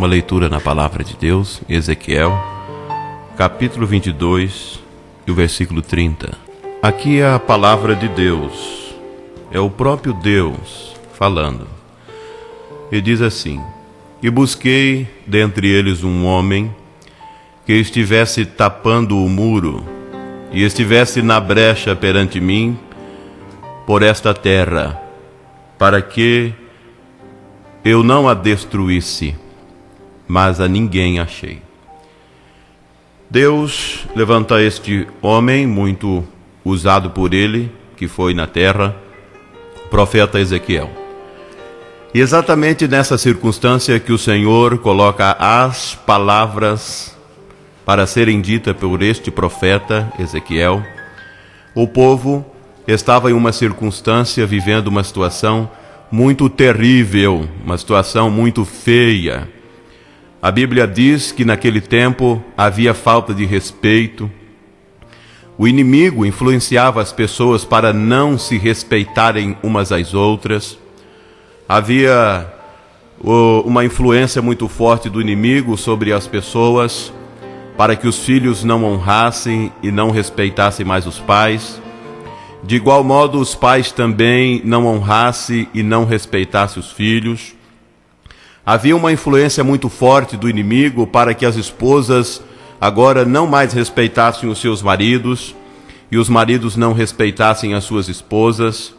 Uma leitura na Palavra de Deus, Ezequiel, capítulo 22 e o versículo 30. Aqui é a Palavra de Deus, é o próprio Deus falando. E diz assim: E busquei dentre eles um homem que estivesse tapando o muro e estivesse na brecha perante mim por esta terra, para que eu não a destruísse, mas a ninguém achei. Deus levanta este homem muito usado por ele, que foi na terra, o profeta Ezequiel. E exatamente nessa circunstância que o Senhor coloca as palavras para serem ditas por este profeta Ezequiel, o povo estava em uma circunstância, vivendo uma situação muito terrível, uma situação muito feia. A Bíblia diz que naquele tempo havia falta de respeito. O inimigo influenciava as pessoas para não se respeitarem umas às outras. Havia uma influência muito forte do inimigo sobre as pessoas, para que os filhos não honrassem e não respeitassem mais os pais. De igual modo, os pais também não honrassem e não respeitassem os filhos. Havia uma influência muito forte do inimigo para que as esposas agora não mais respeitassem os seus maridos e os maridos não respeitassem as suas esposas.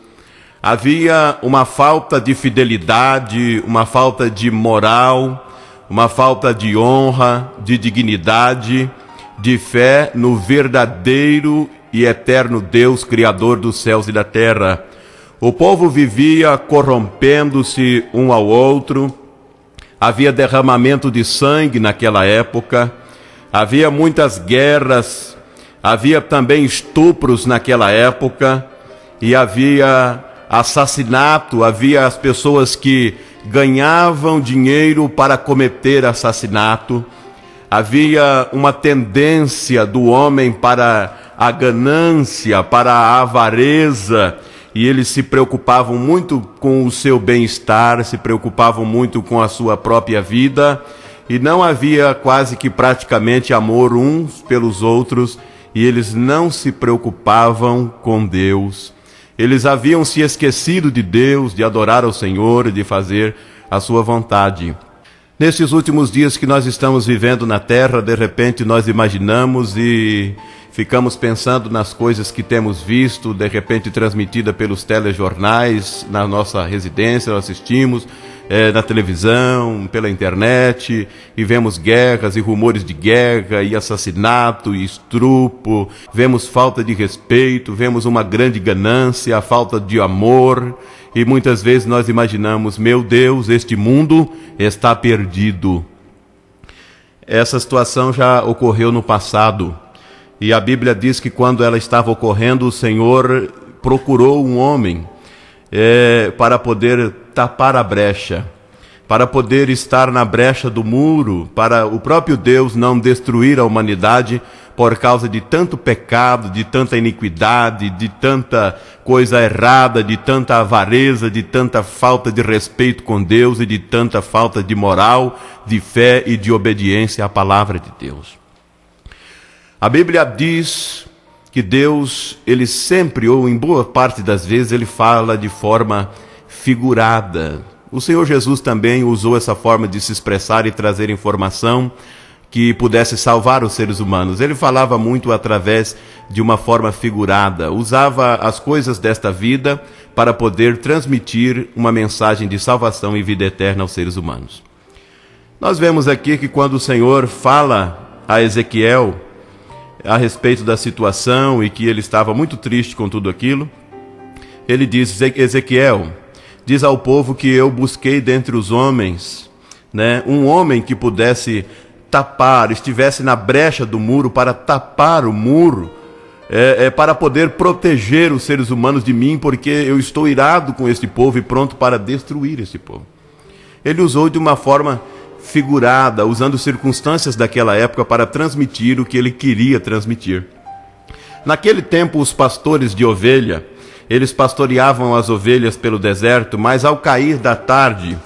Havia uma falta de fidelidade, uma falta de moral, uma falta de honra, de dignidade, de fé no verdadeiro e eterno Deus, Criador dos céus e da terra. O povo vivia corrompendo-se um ao outro. Havia derramamento de sangue naquela época, havia muitas guerras, havia também estupros naquela época, e havia assassinato, havia as pessoas que ganhavam dinheiro para cometer assassinato, havia uma tendência do homem para a ganância, para a avareza, e eles se preocupavam muito com o seu bem-estar, se preocupavam muito com a sua própria vida, e não havia quase que praticamente amor uns pelos outros, e eles não se preocupavam com Deus. Eles haviam se esquecido de Deus, de adorar ao Senhor e de fazer a sua vontade. Nesses últimos dias que nós estamos vivendo na terra, de repente nós imaginamos e ficamos pensando nas coisas que temos visto, de repente transmitida pelos telejornais, na nossa residência, nós assistimos na televisão, pela internet, e vemos guerras e rumores de guerra, e assassinato, e estupro, vemos falta de respeito, vemos uma grande ganância, a falta de amor, e muitas vezes nós imaginamos: meu Deus, este mundo está perdido. Essa situação já ocorreu no passado. E a Bíblia diz que quando ela estava ocorrendo, o Senhor procurou um homem para poder tapar a brecha, para poder estar na brecha do muro, para o próprio Deus não destruir a humanidade por causa de tanto pecado, de tanta iniquidade, de tanta coisa errada, de tanta avareza, de tanta falta de respeito com Deus e de tanta falta de moral, de fé e de obediência à palavra de Deus. A Bíblia diz que Deus, ele sempre, ou em boa parte das vezes, ele fala de forma figurada. O Senhor Jesus também usou essa forma de se expressar e trazer informação que pudesse salvar os seres humanos. Ele falava muito através de uma forma figurada, usava as coisas desta vida para poder transmitir uma mensagem de salvação e vida eterna aos seres humanos. Nós vemos aqui que quando o Senhor fala a Ezequiel a respeito da situação e que ele estava muito triste com tudo aquilo, ele diz: Ezequiel, diz ao povo que eu busquei dentre os homens, um homem que pudesse tapar, estivesse na brecha do muro para tapar o muro, para poder proteger os seres humanos de mim, porque eu estou irado com este povo e pronto para destruir este povo. Ele usou de uma forma figurada, usando circunstâncias daquela época para transmitir o que ele queria transmitir. Naquele tempo, os pastores de ovelha, eles pastoreavam as ovelhas pelo deserto, mas ao cair da tarde,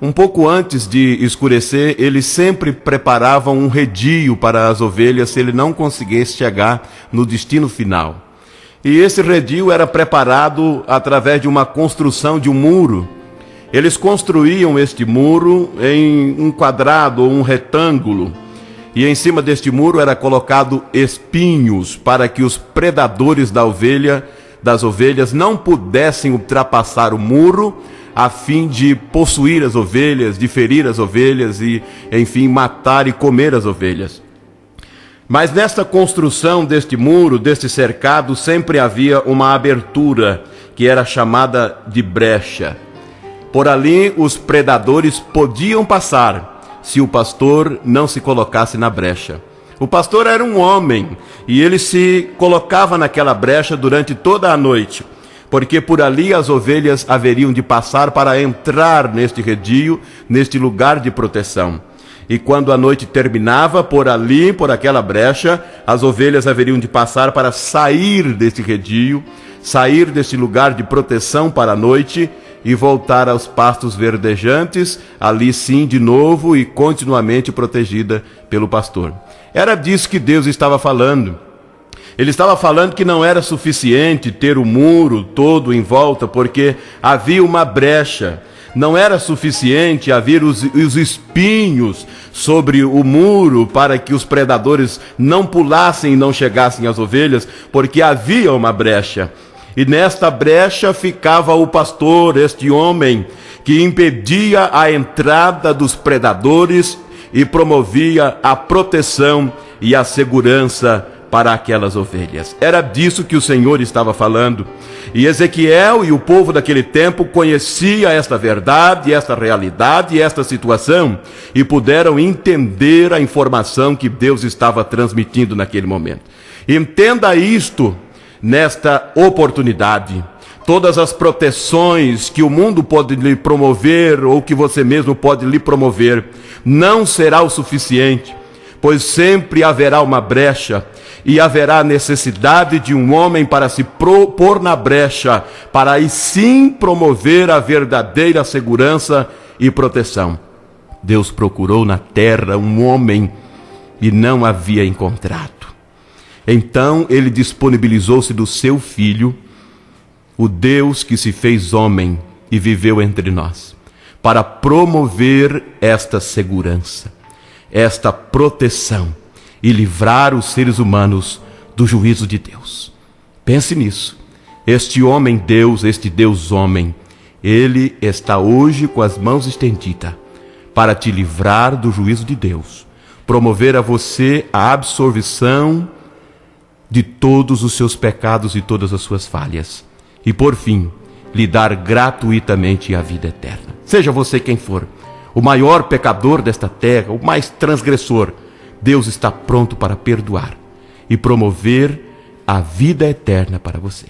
um pouco antes de escurecer, ele sempre preparava um redil para as ovelhas se ele não conseguisse chegar no destino final. E esse redil era preparado através de uma construção de um muro. Eles construíam este muro em um quadrado ou um retângulo. E em cima deste muro era colocado espinhos para que os predadores das ovelhas não pudessem ultrapassar o muro, a fim de possuir as ovelhas, de ferir as ovelhas e, enfim, matar e comer as ovelhas. Mas nesta construção deste muro, deste cercado, sempre havia uma abertura, que era chamada de brecha. Por ali os predadores podiam passar, se o pastor não se colocasse na brecha. O pastor era um homem, e ele se colocava naquela brecha durante toda a noite, porque por ali as ovelhas haveriam de passar para entrar neste redil, neste lugar de proteção. E quando a noite terminava, por ali, por aquela brecha, as ovelhas haveriam de passar para sair deste redil, sair deste lugar de proteção para a noite e voltar aos pastos verdejantes, ali sim de novo e continuamente protegida pelo pastor. Era disso que Deus estava falando. Ele estava falando que não era suficiente ter o muro todo em volta, porque havia uma brecha. Não era suficiente haver os espinhos sobre o muro para que os predadores não pulassem e não chegassem às ovelhas, porque havia uma brecha. E nesta brecha ficava o pastor, este homem, que impedia a entrada dos predadores e promovia a proteção e a segurança para aquelas ovelhas. Era disso que o Senhor estava falando. E Ezequiel e o povo daquele tempo conhecia esta verdade, esta realidade e esta situação, e puderam entender a informação que Deus estava transmitindo naquele momento. Entenda isto nesta oportunidade. Todas as proteções que o mundo pode lhe promover, ou que você mesmo pode lhe promover, não será o suficiente, pois sempre haverá uma brecha, e haverá necessidade de um homem para se pôr na brecha, para aí sim promover a verdadeira segurança e proteção. Deus procurou na terra um homem e não havia encontrado. Então ele disponibilizou-se do seu Filho, o Deus que se fez homem e viveu entre nós, para promover esta segurança, esta proteção, e livrar os seres humanos do juízo de Deus. Pense nisso. Este homem Deus, este Deus homem, ele está hoje com as mãos estendidas para te livrar do juízo de Deus, promover a você a absolvição de todos os seus pecados e todas as suas falhas, e por fim, lhe dar gratuitamente a vida eterna. Seja você quem for, o maior pecador desta terra, o mais transgressor, Deus está pronto para perdoar e promover a vida eterna para você.